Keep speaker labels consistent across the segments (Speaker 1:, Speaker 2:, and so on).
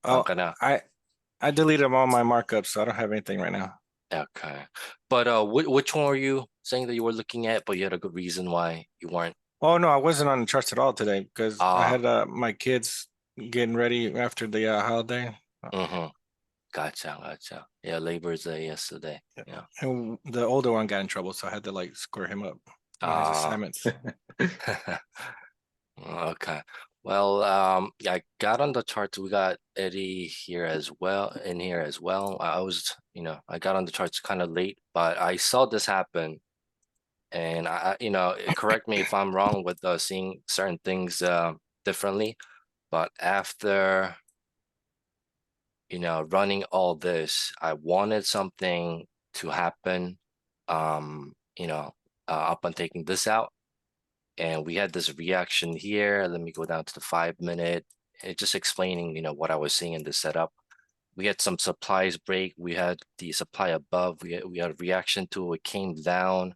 Speaker 1: I'm
Speaker 2: Oh,
Speaker 1: gonna.
Speaker 2: I deleted all my markups, so I don't have anything right now.
Speaker 1: Okay. But which one were you saying that you were looking at, but you had a good reason why you weren't?
Speaker 2: Oh no, I wasn't on the charts at all today because I
Speaker 1: Ah,
Speaker 2: had my kids getting ready after the holiday.
Speaker 1: mm-hmm. Gotcha. Yeah, Labor's Day yesterday.
Speaker 2: Yeah.
Speaker 1: Yeah.
Speaker 2: And the older one got in trouble, so I had to like square him up on his
Speaker 1: Ah.
Speaker 2: assignments.
Speaker 1: Okay. Well, yeah, I got on the charts. We got Eddie here as well, in here as well. I was, I got on the charts kind of late, but I saw this happen, and correct me if I'm wrong with seeing certain things differently. But after, running all this, I wanted something to happen, um, you know, up on taking this out. And we had this reaction here. Let me go down to the 5 minute. It just explaining, what I was seeing in the setup. We had some supplies break. We had the supply above. We had a reaction to it. Came down,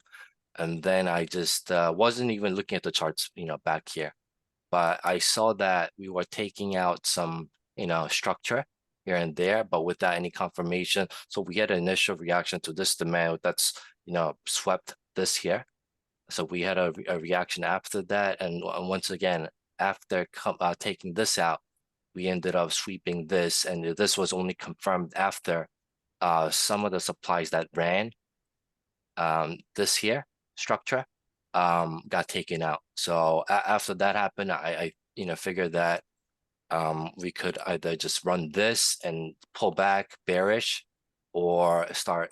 Speaker 1: and then I just wasn't even looking at the charts, back here. But I saw that we were taking out some, structure here and there, but without any confirmation. So we had an initial reaction to this demand that's, swept this here. So we had a reaction after that, and once again, after taking this out, we ended up sweeping this, and this was only confirmed after some of the supplies that ran this here structure got taken out. So after that happened, I figured that we could either just run this and pull back bearish, or start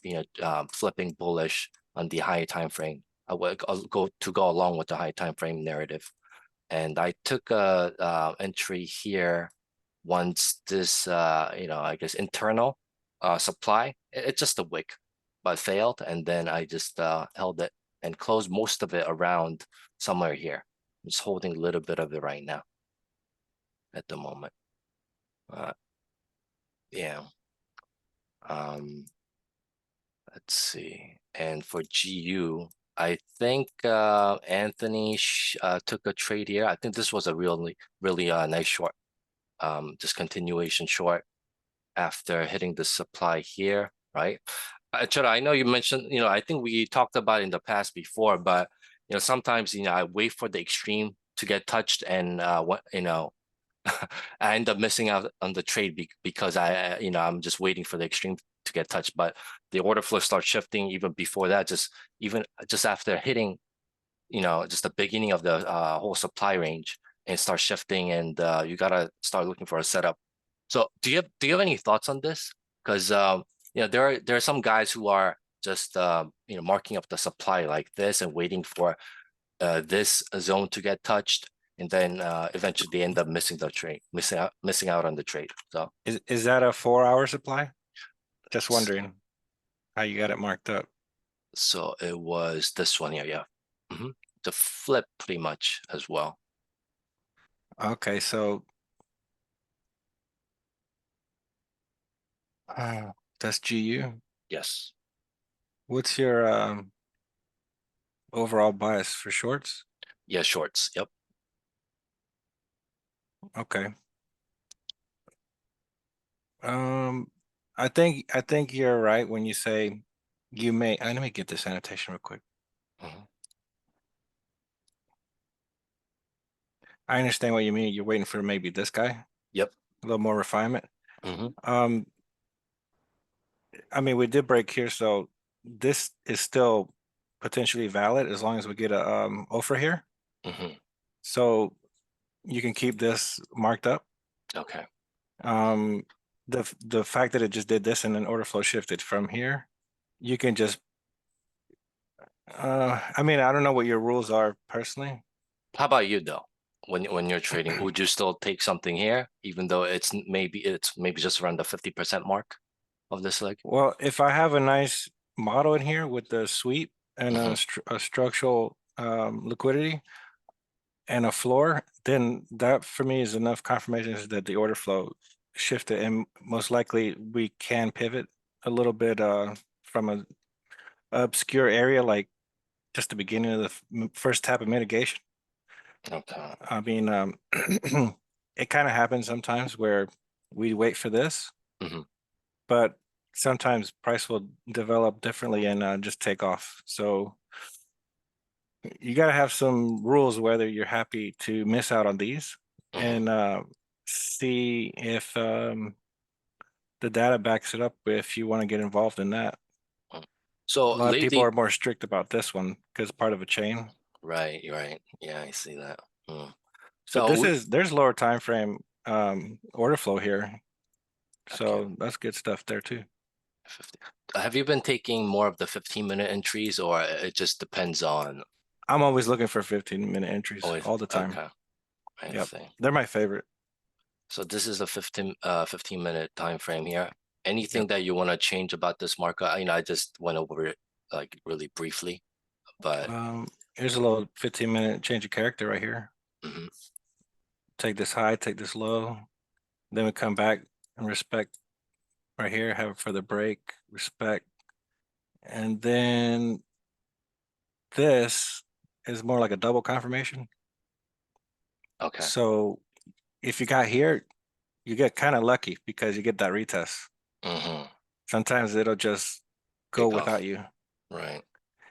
Speaker 1: flipping bullish on the higher time frame. I would go along with the high time frame narrative, and I took a entry here once this I guess internal supply, it's just a wick, but failed, and then I just held it and closed most of it around somewhere here. I'm just holding a little bit of it right now at the moment. Uh, yeah. Um, let's see. And for GU, I think Anthony took a trade here. I think this was a really nice short. Just continuation short after hitting the supply here, right? Chota, I know you mentioned, I think we talked about it in the past before, but sometimes I wait for the extreme to get touched, and what I end up missing out on the trade because I'm just waiting for the extreme to get touched. But the order flow starts shifting even before that, just after hitting, just the beginning of the whole supply range, and start shifting, and you gotta start looking for a setup. So do you have any thoughts on this? Because there are some guys who are just marking up the supply like this and waiting for this zone to get touched, and then eventually they end up missing the trade, missing out on the trade. So
Speaker 2: Is that a 4 hour supply? Just wondering how you got it marked up.
Speaker 1: so it was this one here, yeah. The flip pretty much as well.
Speaker 2: Okay, so that's GU.
Speaker 1: Yes.
Speaker 2: What's your overall bias for shorts?
Speaker 1: Yeah, shorts. Yep.
Speaker 2: Okay. Um, I think you're right when you say you may. Let me get this annotation real quick.
Speaker 1: Mhm.
Speaker 2: I understand what you mean. You're waiting for maybe this guy, a
Speaker 1: Yep.
Speaker 2: little more refinement.
Speaker 1: hmm
Speaker 2: Um, I mean, we did break here, so this is still potentially valid as long as we get a offer here.
Speaker 1: hmm
Speaker 2: So you can keep this marked up.
Speaker 1: Okay.
Speaker 2: Um, the fact that it just did this and then order flow shifted from here, you can just I mean, I don't know what your rules are personally.
Speaker 1: How about you though? When you're trading, would you still take something here, even though it's maybe just around the 50% mark of this leg?
Speaker 2: Well, if I have a nice model in here with the sweep and
Speaker 1: hmm
Speaker 2: a structural liquidity and a floor, then that for me is enough confirmation that the order flow shifted, and most likely we can pivot a little bit from a obscure area like just the beginning of the first tap of mitigation.
Speaker 1: Okay.
Speaker 2: I mean, it kind of happens sometimes where we wait for this.
Speaker 1: Mhm.
Speaker 2: But sometimes price will develop differently and just take off. So you gotta have some rules whether you're happy to miss out on these
Speaker 1: Mhm.
Speaker 2: and see if the data backs it up if you want to get involved in that.
Speaker 1: So
Speaker 2: A lot of people
Speaker 1: lately,
Speaker 2: are more strict about this one because part of a chain.
Speaker 1: right, right. Yeah, I see that. Mm.
Speaker 2: But
Speaker 1: So
Speaker 2: this
Speaker 1: we,
Speaker 2: is there's lower time frame order flow here.
Speaker 1: okay,
Speaker 2: So that's good stuff there too.
Speaker 1: 50. Have you been taking more of the 15-minute entries, or it just depends on
Speaker 2: I'm always looking for 15-minute entries
Speaker 1: always?
Speaker 2: all the time.
Speaker 1: Okay, I
Speaker 2: Yep.
Speaker 1: see.
Speaker 2: They're my favorite.
Speaker 1: So this is a 15-minute time frame here. Anything
Speaker 2: Yep.
Speaker 1: that you want to change about this market? I just went over it like really briefly, but
Speaker 2: Here's a little 15-minute change of character right here.
Speaker 1: mhm,
Speaker 2: Take this high, take this low. Then we come back and respect right here, have it for the break, respect. And then this is more like a double confirmation.
Speaker 1: okay.
Speaker 2: So if you got here, you get kind of lucky because you get that retest.
Speaker 1: Hmm.
Speaker 2: Sometimes it'll just go
Speaker 1: Take
Speaker 2: without
Speaker 1: off.
Speaker 2: you.
Speaker 1: Right,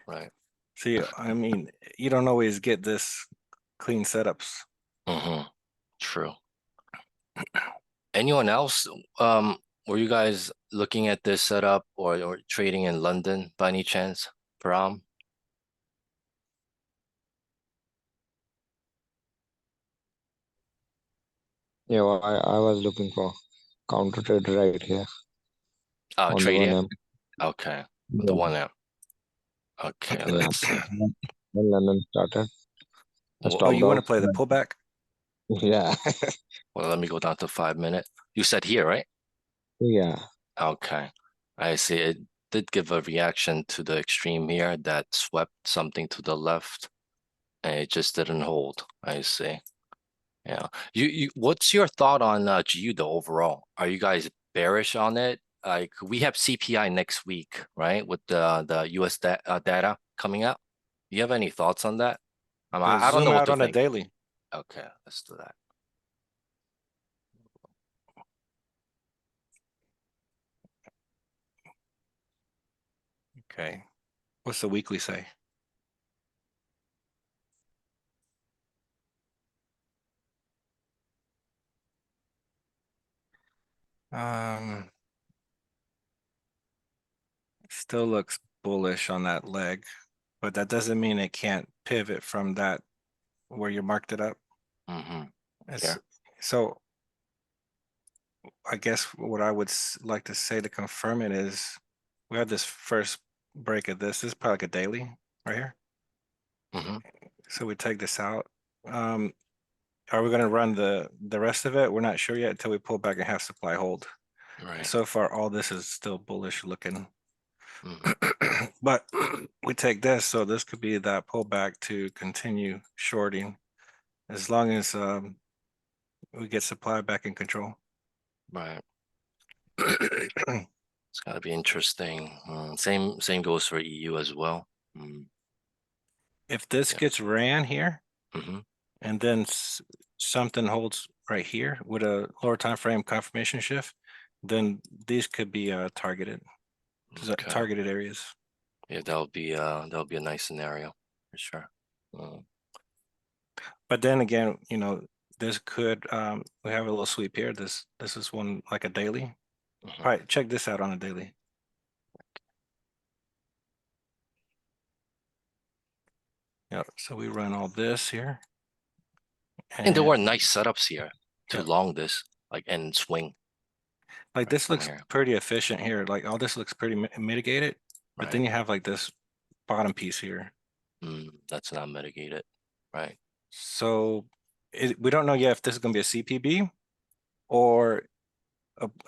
Speaker 1: right.
Speaker 2: See, I mean, you don't always get this clean setups.
Speaker 1: Hmm. True. Anyone else? Were you guys looking at this setup or trading in London by any chance? Param?
Speaker 3: Yeah, well, I was looking for counter trade right here
Speaker 1: Oh,
Speaker 3: on the
Speaker 1: trading.
Speaker 3: 1M.
Speaker 1: Okay. The
Speaker 3: Yeah,
Speaker 1: one out. Okay,
Speaker 3: yeah.
Speaker 1: let's see.
Speaker 3: When London started, I
Speaker 1: Well,
Speaker 2: Oh,
Speaker 3: stopped
Speaker 2: you want to
Speaker 3: off.
Speaker 2: play the pullback?
Speaker 3: Yeah,
Speaker 1: well, let me go down to 5 minute. You said here, right?
Speaker 3: yeah.
Speaker 1: Okay. I see. It did give a reaction to the extreme here that swept something to the left and it just didn't hold. I see. Yeah. What's your thought on GU though overall? Are you guys bearish on it? Like we have CPI next week, right? With the US data coming out. Do you have any thoughts on that?
Speaker 2: Yeah,
Speaker 1: I don't know
Speaker 2: zoom
Speaker 1: what
Speaker 2: out
Speaker 1: to
Speaker 2: on a
Speaker 1: think.
Speaker 2: daily.
Speaker 1: Okay, let's do that.
Speaker 2: Okay. What's the weekly say? Um, Still looks bullish on that leg, but that doesn't mean it can't pivot from that where you marked it up.
Speaker 1: Mm-hmm.
Speaker 2: It's
Speaker 1: Here.
Speaker 2: so I guess what I would like to say to confirm it is we have this first break of this. This is probably like a daily right here.
Speaker 1: Mm-hmm.
Speaker 2: So we take this out. Are we gonna run the rest of it? We're not sure yet until we pull back and have supply hold.
Speaker 1: Right.
Speaker 2: So far, all this is still bullish looking.
Speaker 1: Mm-hmm.
Speaker 2: But we take this, so this could be that pullback to continue shorting as long as we get supply back in control.
Speaker 1: Right. It's gotta be interesting. Same goes for EU as well. Mm,
Speaker 2: If this
Speaker 1: yeah.
Speaker 2: gets ran here
Speaker 1: Mm-hmm.
Speaker 2: and then something holds right here with a lower time frame confirmation shift, then these could be targeted
Speaker 1: Okay.
Speaker 2: targeted areas.
Speaker 1: Yeah, that'll be a nice scenario for sure. Mm,
Speaker 2: But then again, this could we have a little sweep here. This is one like a daily.
Speaker 1: mhm.
Speaker 2: All right, check this out on a daily. Yeah, so we run all this here.
Speaker 1: And there
Speaker 2: And
Speaker 1: were nice setups here to
Speaker 2: yeah,
Speaker 1: long this, like and swing
Speaker 2: like this
Speaker 1: from
Speaker 2: looks
Speaker 1: here.
Speaker 2: pretty efficient here. Like all this looks pretty mitigated, but then
Speaker 1: Right.
Speaker 2: you have like this bottom piece here.
Speaker 1: That's not mitigated. Right.
Speaker 2: So we don't know yet if this is going to be a CPB or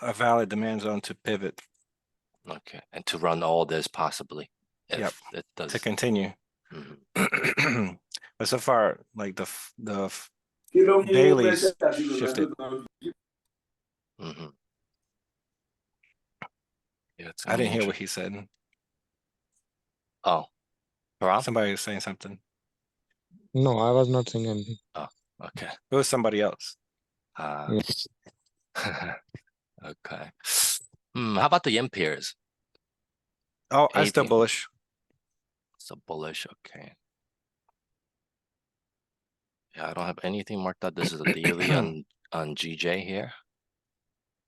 Speaker 2: a valid demand zone to pivot.
Speaker 1: Okay. And to run all this possibly
Speaker 2: Yep,
Speaker 1: if it
Speaker 2: to
Speaker 1: does.
Speaker 2: continue.
Speaker 1: Mhm.
Speaker 2: But so far, like the dailies shifted.
Speaker 1: Mhm. Yeah, it's
Speaker 2: I
Speaker 1: gonna be
Speaker 2: didn't hear what
Speaker 1: interesting.
Speaker 2: he said.
Speaker 1: Oh, Param?
Speaker 2: Somebody was saying something.
Speaker 3: No, I was not saying anything.
Speaker 1: Oh, okay.
Speaker 2: It was somebody else.
Speaker 1: Uh,
Speaker 3: Yeah.
Speaker 1: Okay. How about the yen pairs?
Speaker 2: Oh, I'm still
Speaker 1: Anything?
Speaker 2: bullish.
Speaker 1: So bullish, okay. Yeah, I don't have anything marked out. This is a daily on GJ here.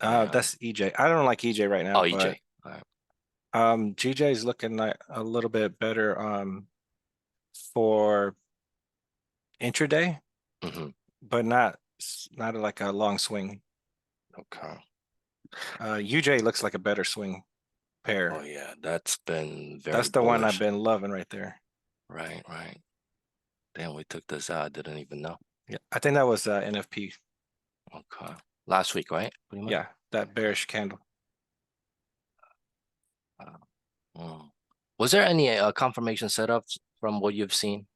Speaker 1: Yeah.
Speaker 2: That's EJ. I don't like EJ right now,
Speaker 1: Oh,
Speaker 2: but
Speaker 1: EJ. All right.
Speaker 2: GJ is looking like a little bit better for intraday,
Speaker 1: Mm-hmm.
Speaker 2: but not like a long swing.
Speaker 1: Okay.
Speaker 2: UJ looks like a better swing pair.
Speaker 1: Oh yeah, that's been very
Speaker 2: That's the one I've
Speaker 1: bullish.
Speaker 2: been loving right there.
Speaker 1: Right, right. Damn, we took this out. I didn't even know.
Speaker 2: Yeah, I think that was NFP.
Speaker 1: Okay. Last week, right? Pretty much.
Speaker 2: Yeah, that bearish candle.
Speaker 1: Mm. Was there any confirmation setups from what you've seen?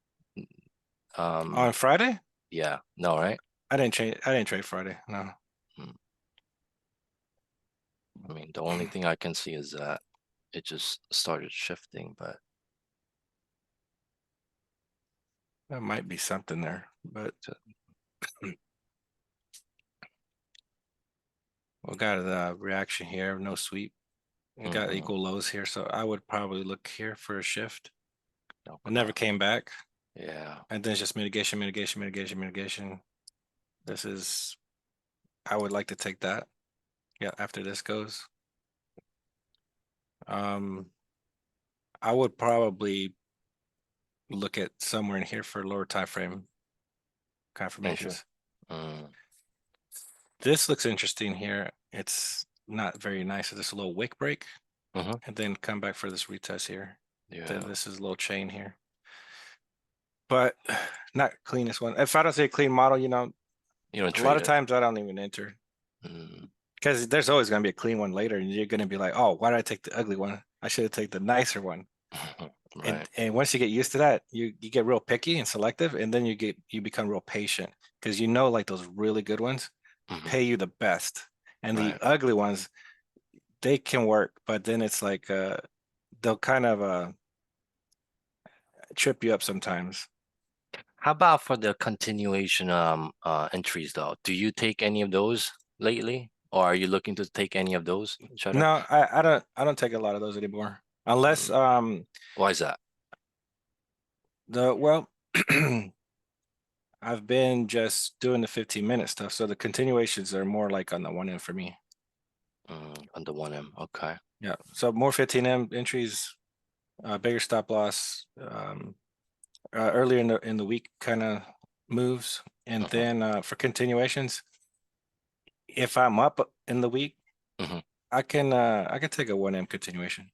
Speaker 2: On Friday,
Speaker 1: Yeah, no, right?
Speaker 2: I didn't trade Friday. No.
Speaker 1: I mean, the only thing I can see is that it just started shifting, but
Speaker 2: There might be something there, but we got a reaction here, no sweep. We got
Speaker 1: Mhm.
Speaker 2: equal lows here, so I would probably look here for a shift. It
Speaker 1: Okay.
Speaker 2: never came back,
Speaker 1: Yeah.
Speaker 2: and then it's just mitigation, mitigation, mitigation, mitigation. This is, I would like to take that. Yeah, after this goes. I would probably look at somewhere in here for lower time frame confirmations.
Speaker 1: Mm,
Speaker 2: This looks interesting here. It's not very nice. It's a little wick break,
Speaker 1: Mhm.
Speaker 2: and then come back for this retest here. Then
Speaker 1: yeah.
Speaker 2: this is a little chain here, but not cleanest one. If I don't say clean model,
Speaker 1: You don't
Speaker 2: a lot
Speaker 1: trade
Speaker 2: of
Speaker 1: it.
Speaker 2: times I don't even enter
Speaker 1: Mm,
Speaker 2: because there's always going to be a clean one later, and you're going to be like, oh, why did I take the ugly one? I should have taken the nicer one.
Speaker 1: right.
Speaker 2: And once you get used to that, you get real picky and selective, and then you become real patient because like those really good ones
Speaker 1: Mhm.
Speaker 2: pay you the best, and the
Speaker 1: Right.
Speaker 2: ugly ones, they can work, but then it's like they'll kind of trip you up sometimes.
Speaker 1: How about for the continuation entries though? Do you take any of those lately? Or are you looking to take any of those, Cheddar?
Speaker 2: No, I don't take a lot of those anymore unless
Speaker 1: Why is that?
Speaker 2: well I've been just doing the 15-minute stuff, so the continuations are more like on the one end for me.
Speaker 1: On the 1M, okay.
Speaker 2: Yeah, so more 15M entries, bigger stop loss, earlier in the week kind of moves, and
Speaker 1: Mhm.
Speaker 2: then for continuations, if I'm up in the week,
Speaker 1: Mhm.
Speaker 2: I can take a 1M continuation,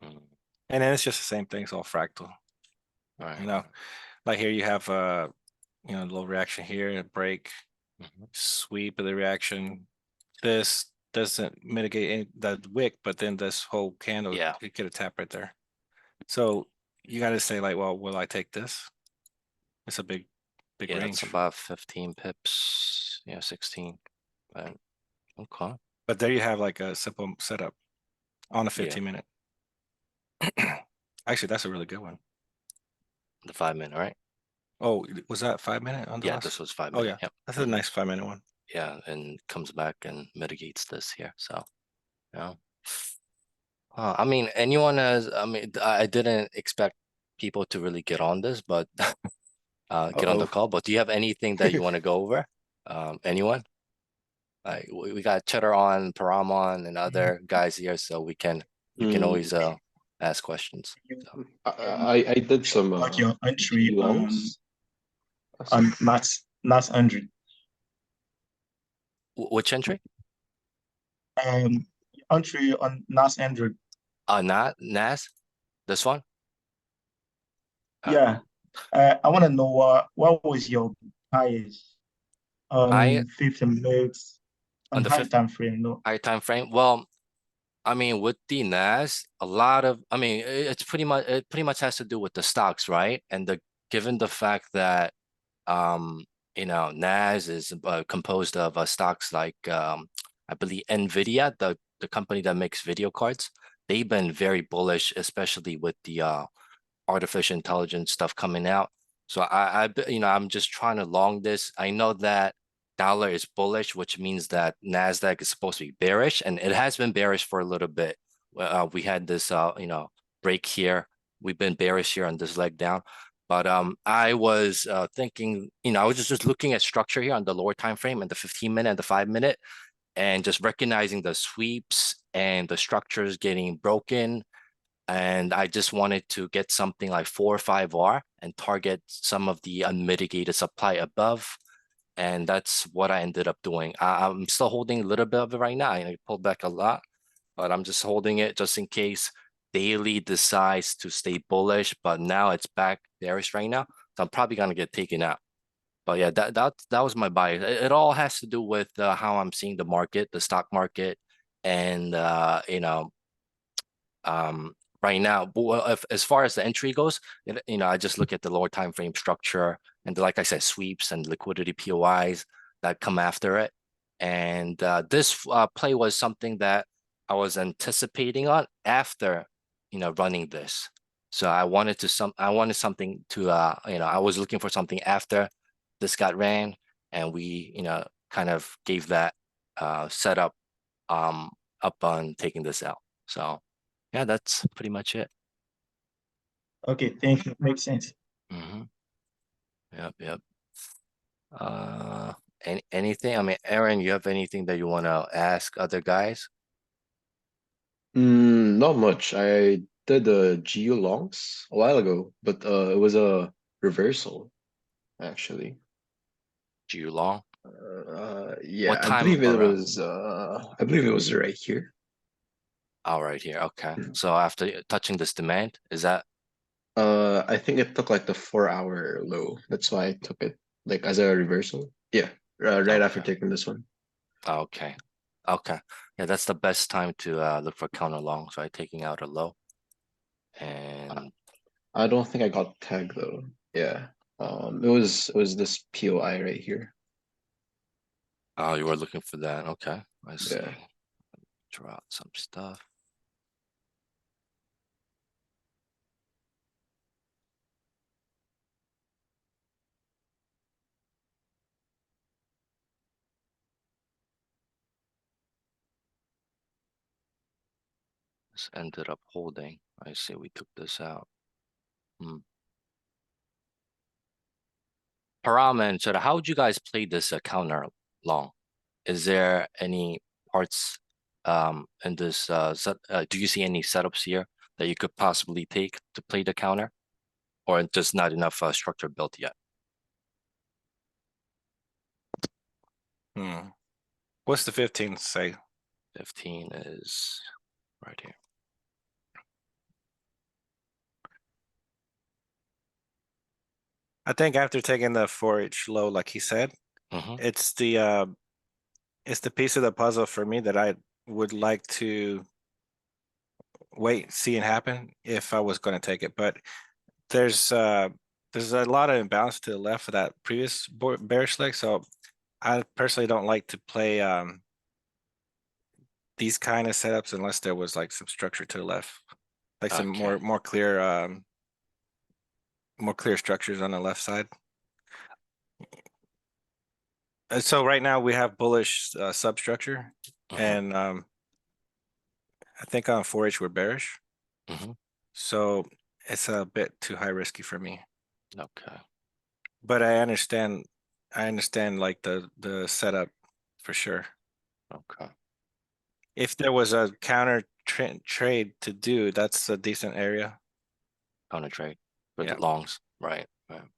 Speaker 1: Mm,
Speaker 2: and then it's just the same thing. It's all fractal,
Speaker 1: right.
Speaker 2: you know. Like here you have a little reaction here, a break,
Speaker 1: Mhm.
Speaker 2: sweep of the reaction. This doesn't mitigate any the wick, but then this whole candle
Speaker 1: Yeah.
Speaker 2: could get a tap right there. So you got to say like, well, will I take this? It's a big
Speaker 1: Yeah,
Speaker 2: range.
Speaker 1: that's about 15 pips. Yeah, 16. But okay.
Speaker 2: But there you have like a simple setup on a
Speaker 1: Yeah,
Speaker 2: 15-minute. Actually, that's a really good one.
Speaker 1: the 5-minute, right?
Speaker 2: Oh, was that 5-minute on the
Speaker 1: Yeah,
Speaker 2: last?
Speaker 1: this was 5
Speaker 2: Oh
Speaker 1: minute.
Speaker 2: yeah,
Speaker 1: Yep.
Speaker 2: that's a
Speaker 1: Mhm.
Speaker 2: nice 5-minute one.
Speaker 1: Yeah, and comes back and mitigates this here. So, yeah. I mean, anyone has, I mean, I didn't expect people to really get on this, but get on the
Speaker 2: Uh-oh.
Speaker 1: call. But do you have anything that you want to go over? Anyone? Like we got Cheddar on, Param on, and other guys here, so you can always ask questions. So,
Speaker 4: I did some
Speaker 5: Like your entry
Speaker 4: longs.
Speaker 5: on Nas Andrew.
Speaker 1: which entry?
Speaker 5: Entry on Nas Andrew.
Speaker 1: Not Nas. This one.
Speaker 5: Yeah. I want to know what was your highest
Speaker 1: I
Speaker 5: 15 minutes
Speaker 1: on
Speaker 5: on
Speaker 1: the
Speaker 5: high
Speaker 1: fifth
Speaker 5: time frame. No.
Speaker 1: high time frame. Well, I mean, with the NAS, a lot of, I mean, it pretty much has to do with the stocks, right? And given the fact that, NAS is composed of stocks like, I believe NVIDIA, the company that makes video cards. They've been very bullish, especially with the artificial intelligence stuff coming out. So I'm just trying to long this. I know that dollar is bullish, which means that Nasdaq is supposed to be bearish, and it has been bearish for a little bit. We had this break here. We've been bearish here on this leg down. But I was thinking, I was just looking at structure here on the lower time frame and the 15-minute and the 5-minute, and just recognizing the sweeps and the structures getting broken. And I just wanted to get something like 4 or 5R and target some of the unmitigated supply above. And that's what I ended up doing. I'm still holding a little bit of it right now. I pulled back a lot, but I'm just holding it just in case daily decides to stay bullish. But now it's back bearish right now, so I'm probably gonna get taken out. But yeah, that was my bias. It all has to do with how I'm seeing the market, the stock market, and right now. But as far as the entry goes, I just look at the lower time frame structure and like I said, sweeps and liquidity POIs that come after it. And this play was something that I was anticipating on after running this. So I wanted something to I was looking for something after this got ran, and we kind of gave that setup up on taking this out. So yeah, that's pretty much it.
Speaker 5: Okay, thank you. Makes sense.
Speaker 1: Yep. Anything? I mean, Aaron, you have anything that you want to ask other guys?
Speaker 4: Not much. I did the GU longs a while ago, but it was a reversal, actually.
Speaker 1: GU long?
Speaker 4: Yeah,
Speaker 1: What
Speaker 4: I
Speaker 1: time
Speaker 4: believe it
Speaker 1: around?
Speaker 4: was I believe it was right here.
Speaker 1: Oh, right here. Okay. So after touching this demand, is that
Speaker 4: I think it took like the 4-hour low. That's why I took it like as a reversal. Yeah, right after
Speaker 1: okay?
Speaker 4: taking this one.
Speaker 1: Okay. Okay. Yeah, that's the best time to look for counter longs, right? Taking out a low. And
Speaker 4: I don't think I got tagged though. Yeah. It was this POI right here.
Speaker 1: oh, you were looking for that. Okay. I see.
Speaker 4: Yeah.
Speaker 1: Draw out some stuff. This ended up holding. I see we took this out. Param and Chota, how would you guys play this counter long? Is there any parts in this do you see any setups here that you could possibly take to play the counter, or just not enough structure built yet?
Speaker 2: What's the 15 say?
Speaker 1: 15 is right here.
Speaker 2: I think after taking the 4H low, like he said,
Speaker 1: Mhm.
Speaker 2: it's the piece of the puzzle for me that I would like to wait, see it happen if I was going to take it. But there's a lot of imbalance to the left of that previous bearish leg, so I personally don't like to play these kind of setups unless there was like some structure to the left, like some
Speaker 1: Okay.
Speaker 2: more clear structures on the left side. So right now we have bullish substructure,
Speaker 1: Mhm.
Speaker 2: and I think on 4H we're bearish,
Speaker 1: Mhm.
Speaker 2: so it's a bit too high risky for me.
Speaker 1: Okay.
Speaker 2: But I understand like the setup for sure.
Speaker 1: Okay.
Speaker 2: If there was a counter trade to do, that's a decent area.
Speaker 1: Counter trade for
Speaker 2: Yeah.
Speaker 1: the longs, right? Right.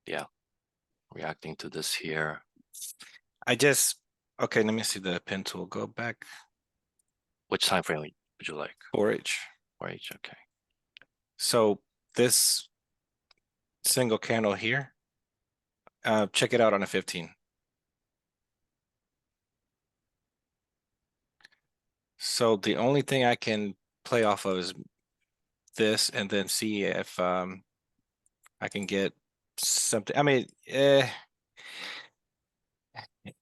Speaker 1: Yeah. Reacting to this here.
Speaker 2: Okay, let me see the pin tool. Go back.
Speaker 1: Which time frame would you like?
Speaker 2: 4H.
Speaker 1: For each, okay.
Speaker 2: So this single candle here, check it out on a 15. So the only thing I can play off of is this, and then see if I can get something. I mean,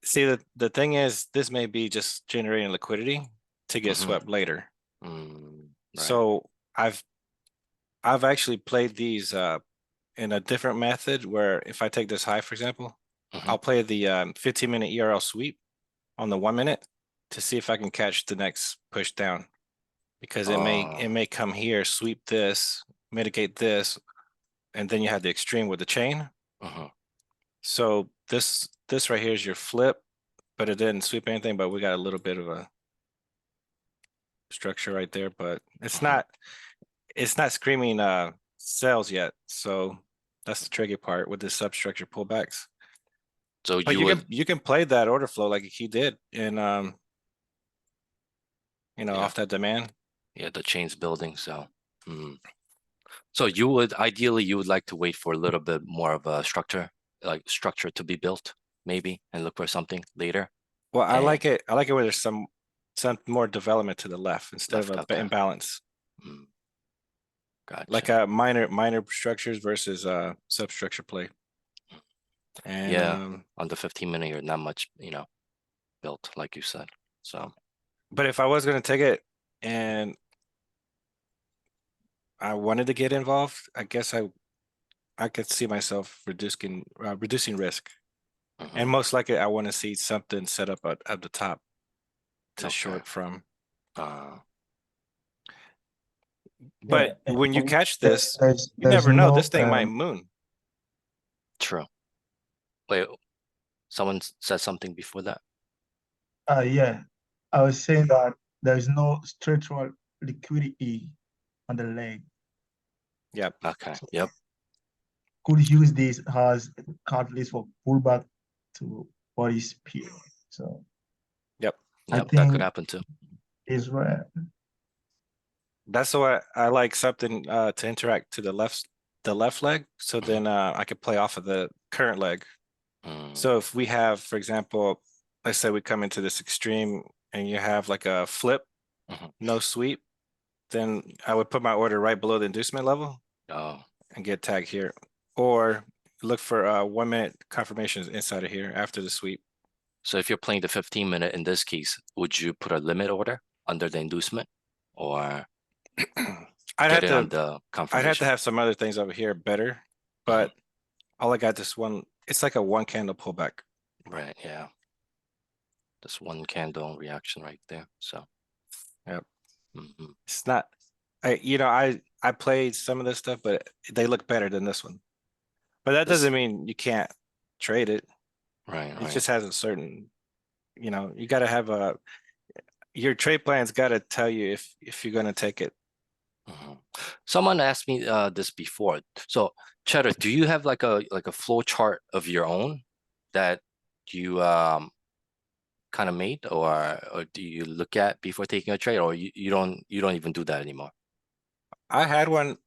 Speaker 2: see the thing is, this may be just generating liquidity to get
Speaker 1: Mhm.
Speaker 2: swept later.
Speaker 1: Right.
Speaker 2: So I've actually played these in a different method where if I take this high, for example,
Speaker 1: Mhm.
Speaker 2: I'll play the 15-minute ERL sweep on the 1 minute to see if I can catch the next push down. Because it
Speaker 1: Oh.
Speaker 2: may come here, sweep this, mitigate this, and then you have the extreme with the chain.
Speaker 1: Mhm.
Speaker 2: So this right here is your flip, but it didn't sweep anything, but we got a little bit of a structure right there, but it's
Speaker 1: Mhm.
Speaker 2: not screaming cells yet. So that's the tricky part with the substructure pullbacks.
Speaker 1: So
Speaker 2: But
Speaker 1: you would,
Speaker 2: you can play that order flow like he did in
Speaker 1: Yeah.
Speaker 2: off that demand.
Speaker 1: yeah, the chain's building, so. So you would, ideally, you would like to wait for a little bit more of a structure, like structure to be built, maybe, and look for something later.
Speaker 2: Well, I
Speaker 1: And-
Speaker 2: like it. I like it where there's some more development to the left instead
Speaker 1: Left,
Speaker 2: of a
Speaker 1: okay.
Speaker 2: imbalance.
Speaker 1: Mm. Gotcha.
Speaker 2: Like a minor structures versus substructure play. And
Speaker 1: Yeah. On the 15-minute, you're not much, built, like you said, so.
Speaker 2: but if I was gonna take it and I wanted to get involved, I guess I could see myself reducing risk. And
Speaker 1: Mhm.
Speaker 2: most likely I want to see something set up at the top to
Speaker 1: Okay.
Speaker 2: short from.
Speaker 1: Uh,
Speaker 2: But
Speaker 5: Yeah,
Speaker 2: when you
Speaker 5: and
Speaker 2: catch this,
Speaker 5: there's
Speaker 2: you never know. This
Speaker 5: no
Speaker 2: thing might moon.
Speaker 1: true. Wait, someone said something before that?
Speaker 5: yeah. I was saying that there's no structural liquidity on the leg.
Speaker 2: Yep.
Speaker 1: Okay,
Speaker 5: So
Speaker 1: yep.
Speaker 5: could use this as a catalyst for pullback to what is peer. So
Speaker 2: Yep.
Speaker 5: I
Speaker 1: Yep, that could
Speaker 5: think
Speaker 1: happen too.
Speaker 5: is rare.
Speaker 2: That's why I like something to interact to the left leg. So then I could play off of the current leg.
Speaker 1: Mm,
Speaker 2: So if we have, for example, let's say we come into this extreme and you have like a flip,
Speaker 1: Mhm.
Speaker 2: no sweep, then I would put my order right below the inducement level
Speaker 1: Oh,
Speaker 2: and get tagged here. Or look for 1 minute confirmations inside of here after the sweep.
Speaker 1: so if you're playing the 15-minute in this case, would you put a limit order under the inducement? Or
Speaker 2: I'd
Speaker 1: get
Speaker 2: have
Speaker 1: it on
Speaker 2: to
Speaker 1: the
Speaker 2: I'd have to
Speaker 1: confirmation?
Speaker 2: have some other things over here better, but all I got this one, it's like a 1 candle pullback.
Speaker 1: Right, yeah. This one candle reaction right there, so.
Speaker 2: Yep.
Speaker 1: Mhm.
Speaker 2: It's not I played some of this stuff, but they look better than this one. But that
Speaker 1: This-
Speaker 2: doesn't mean you can't trade it.
Speaker 1: Right,
Speaker 2: It
Speaker 1: right.
Speaker 2: just has a certain, you gotta have your trade plan's gotta tell you if you're gonna take it.
Speaker 1: Mhm. Someone asked me this before. So Cheddar, do you have like a flow chart of your own that you kind of made, or do you look at before taking a trade, or you don't even do that anymore?
Speaker 2: I had one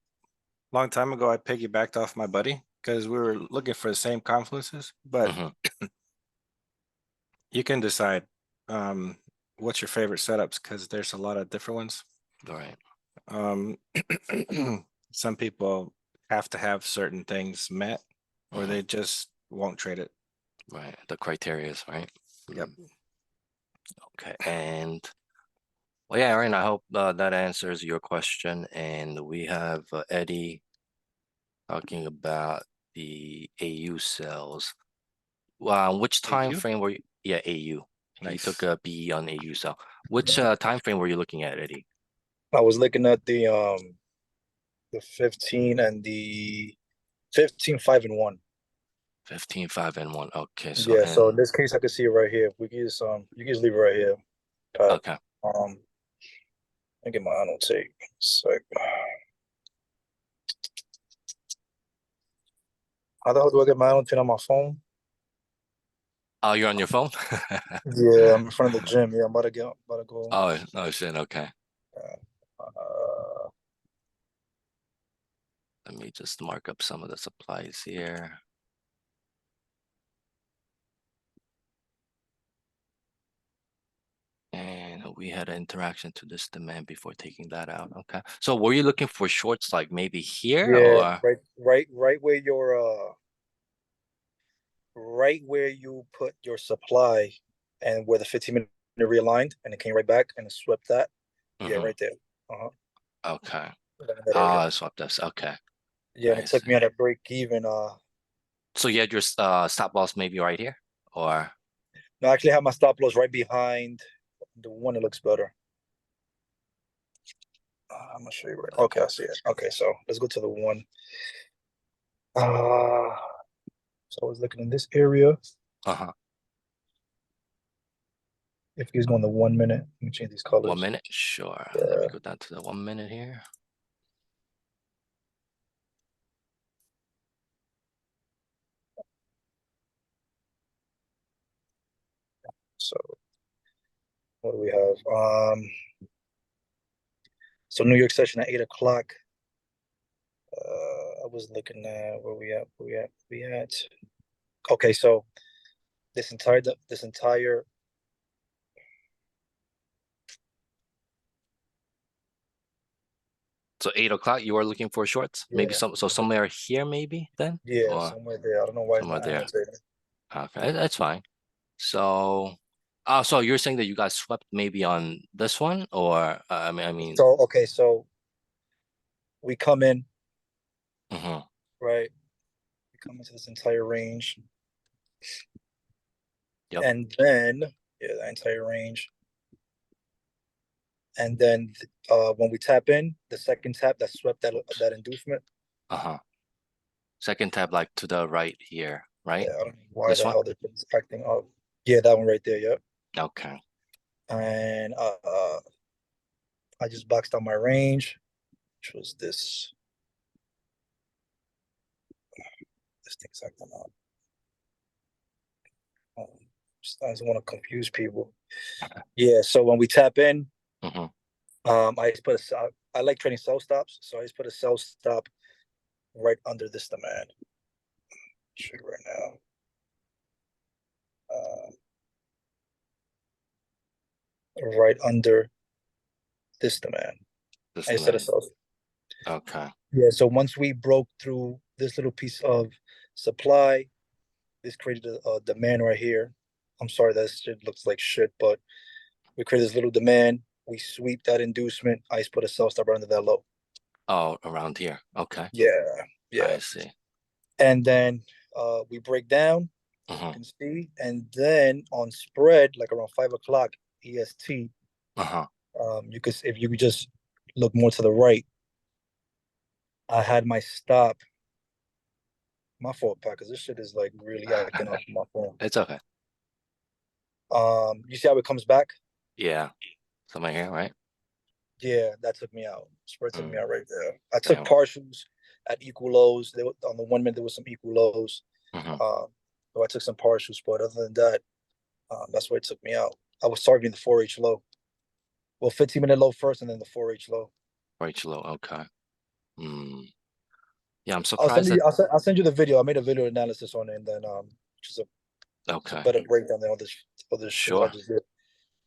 Speaker 2: long time ago. I piggybacked off my buddy because we were looking for the same confluences, but
Speaker 1: Mhm.
Speaker 2: you can decide what's your favorite setups because there's a lot of different ones.
Speaker 1: All right.
Speaker 2: Um, some people have to have certain things met, or
Speaker 1: Mhm.
Speaker 2: they just won't trade it.
Speaker 1: Right. The criteria is right.
Speaker 2: Yep.
Speaker 1: Mm. Okay. And well, yeah, Aaron, I hope that answers your question. And we have Eddie talking about the AU cells. Which time
Speaker 2: AU?
Speaker 1: frame were you? Yeah, AU. He
Speaker 2: Nice.
Speaker 1: took a B on AU cell. Which time frame were you looking at, Eddie?
Speaker 6: I was looking at the 15 and the 15, 5 and 1.
Speaker 1: 15, 5, and 1. Okay, so
Speaker 6: Yeah, so in
Speaker 1: and
Speaker 6: this case I can see it right here. We can just you can just leave it right here.
Speaker 1: okay.
Speaker 6: Let me get my annotate. Sec. How the hell do I get my annotate on my phone?
Speaker 1: Oh, you're on your phone?
Speaker 6: Yeah, I'm in front of the gym. Yeah, I'm about to go.
Speaker 1: Oh shit, okay.
Speaker 6: Uh,
Speaker 1: Let me just mark up some of the supplies here. And we had an interaction to this demand before taking that out. Okay. So were you looking for shorts like maybe here
Speaker 6: yeah,
Speaker 1: or
Speaker 6: right where your right where you put your supply and where the 15-minute realigned and it came right back and it swept that. Yeah,
Speaker 1: Mhm.
Speaker 6: right there. Uh-huh.
Speaker 1: Okay.
Speaker 6: That area.
Speaker 1: I swapped this. Okay.
Speaker 6: Yeah, and
Speaker 1: I
Speaker 6: it took
Speaker 1: see.
Speaker 6: me at a break even
Speaker 1: So you had your stop loss maybe right here, or
Speaker 6: No, I actually have my stop loss right behind the one that looks better. I'm gonna show you right. Okay, I see it. Okay, so let's go to the one. So I was looking in this area.
Speaker 1: uh-huh,
Speaker 6: If he's going the 1 minute, let me change these colors.
Speaker 1: 1 minute? Sure. Let me
Speaker 6: Yeah.
Speaker 1: go down to the 1 minute here.
Speaker 6: So what do we have? So New York session at 8 o'clock. I was looking at where we at. Okay, so this entire
Speaker 1: So 8 o'clock, you are looking for shorts? Maybe
Speaker 6: Yeah.
Speaker 1: so somewhere here maybe then?
Speaker 6: yeah,
Speaker 1: Or
Speaker 6: somewhere there. I don't know why it's
Speaker 1: somewhere
Speaker 6: not
Speaker 1: there.
Speaker 6: annotated.
Speaker 1: Okay, that's fine. So, so you're saying that you guys swept maybe on this one, or I mean,
Speaker 6: So okay, so we come in,
Speaker 1: mhm,
Speaker 6: right? We come into this entire range.
Speaker 1: Yep.
Speaker 6: And then the entire range. And then when we tap in, the second tap that swept that inducement.
Speaker 1: uh-huh. Second tab like to the right here, right?
Speaker 6: Yeah, I don't know why
Speaker 1: This
Speaker 6: the
Speaker 1: one?
Speaker 6: hell they're acting up. Yeah, that one right there. Yep.
Speaker 1: Okay.
Speaker 6: And I just boxed out my range, which was this. This thing's acting up. I just want to confuse people. Yeah, so when we tap in,
Speaker 1: Mm-hmm.
Speaker 6: I just put I like trading sell stops, so I just put a sell stop right under this demand. Shoot right now. Right under this demand.
Speaker 1: This
Speaker 6: I set a
Speaker 1: man.
Speaker 6: sell.
Speaker 1: Okay.
Speaker 6: Yeah, so once we broke through this little piece of supply, this created a demand right here. I'm sorry that shit looks like shit, but we created this little demand. We sweep that inducement. I just put a sell stop right under that low.
Speaker 1: Oh, around here. Okay.
Speaker 6: Yeah, yeah.
Speaker 1: I see.
Speaker 6: And then we break down, as you
Speaker 1: Mhm.
Speaker 6: can see, and then on spread, like around 5 o'clock EST,
Speaker 1: Uh-huh.
Speaker 6: you could if you could just look more to the right. I had my stop. My fault, Pat, because this shit is like really acting up on my phone.
Speaker 1: It's okay.
Speaker 6: You see how it comes back?
Speaker 1: Yeah. Somewhere here, right?
Speaker 6: Yeah, that took me out. Spread took me out right there. I took
Speaker 1: Damn.
Speaker 6: partials at equal lows. There on the 1 minute there was some equal lows.
Speaker 1: Mhm.
Speaker 6: So I took some partials, but other than that, that's where it took me out. I was targeting the 4H low. Well, 15-minute low first, and then the 4H low.
Speaker 1: Right low. Okay. Yeah, I'm
Speaker 6: I'll
Speaker 1: surprised
Speaker 6: send you.
Speaker 1: that.
Speaker 6: I'll send you the video. I made a video analysis on it, and then just a
Speaker 1: Okay.
Speaker 6: better breakdown than all this shit that I
Speaker 1: Sure.
Speaker 6: just did.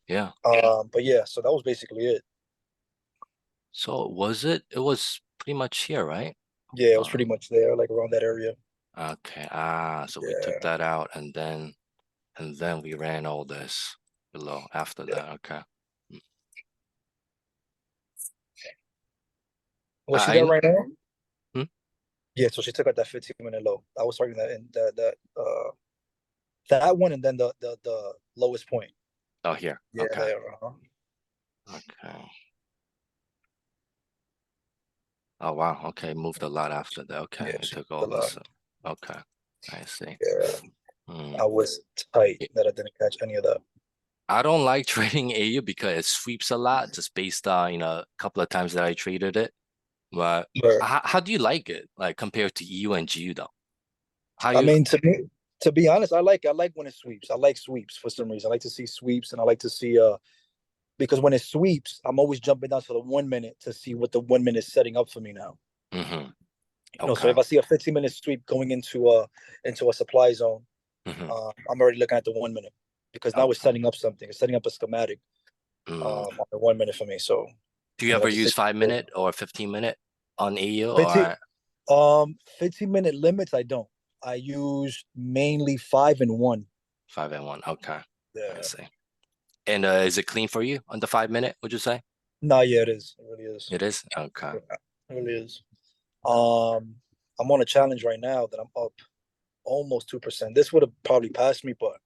Speaker 1: Yeah.
Speaker 6: But yeah, so that was basically it.
Speaker 1: So was it? It was pretty much here, right?
Speaker 6: Yeah, it was pretty much there, like around that area.
Speaker 1: Okay. So we took
Speaker 6: Yeah.
Speaker 1: that out, and then we ran all this below after
Speaker 6: Yeah.
Speaker 1: that. Okay.
Speaker 6: Was she
Speaker 1: I
Speaker 6: there right now?
Speaker 1: Hmm?
Speaker 6: Yeah, so she took out that 15-minute low. I was targeting that in that one, and then the lowest point.
Speaker 1: Oh, here.
Speaker 6: Yeah,
Speaker 1: Okay.
Speaker 6: there.
Speaker 1: Okay. Oh wow. Okay, moved a lot after that. Okay,
Speaker 6: Yeah,
Speaker 1: it
Speaker 6: she
Speaker 1: took
Speaker 6: moved
Speaker 1: all
Speaker 6: a lot.
Speaker 1: this. Okay, I see.
Speaker 6: Yeah,
Speaker 1: Hmm.
Speaker 6: I was tight that I didn't catch any of that.
Speaker 1: I don't like trading AU because it sweeps a lot, just based on a couple of times that I traded it. But
Speaker 6: Right.
Speaker 1: how do you like it, like compared to EU and GU though? How
Speaker 6: I
Speaker 1: you?
Speaker 6: mean, to be honest, I like when it sweeps. I like sweeps for some reason. I like to see sweeps, and I like to see because when it sweeps, I'm always jumping down to the 1 minute to see what the 1 minute is setting up for me now.
Speaker 1: Mm-hmm.
Speaker 6: So
Speaker 1: Okay.
Speaker 6: if I see a 15-minute sweep going into a supply zone,
Speaker 1: Mm-hmm.
Speaker 6: I'm already looking at the 1 minute because now it's setting up something. It's setting up a schematic on the 1 minute for me. So
Speaker 1: Do you ever use 5 minute or 15-minute on AU
Speaker 6: 15
Speaker 1: or
Speaker 6: 15-minute limits? I don't. I use mainly 5 and 1.
Speaker 1: 5 and 1? Okay,
Speaker 6: Yeah.
Speaker 1: I see. And is it clean for you on the 5 minute? Would you say?
Speaker 6: No, yeah, it is. It really is.
Speaker 1: It is. Okay.
Speaker 6: It really is. I'm on a challenge right now that I'm up almost 2%. This would have probably passed me, but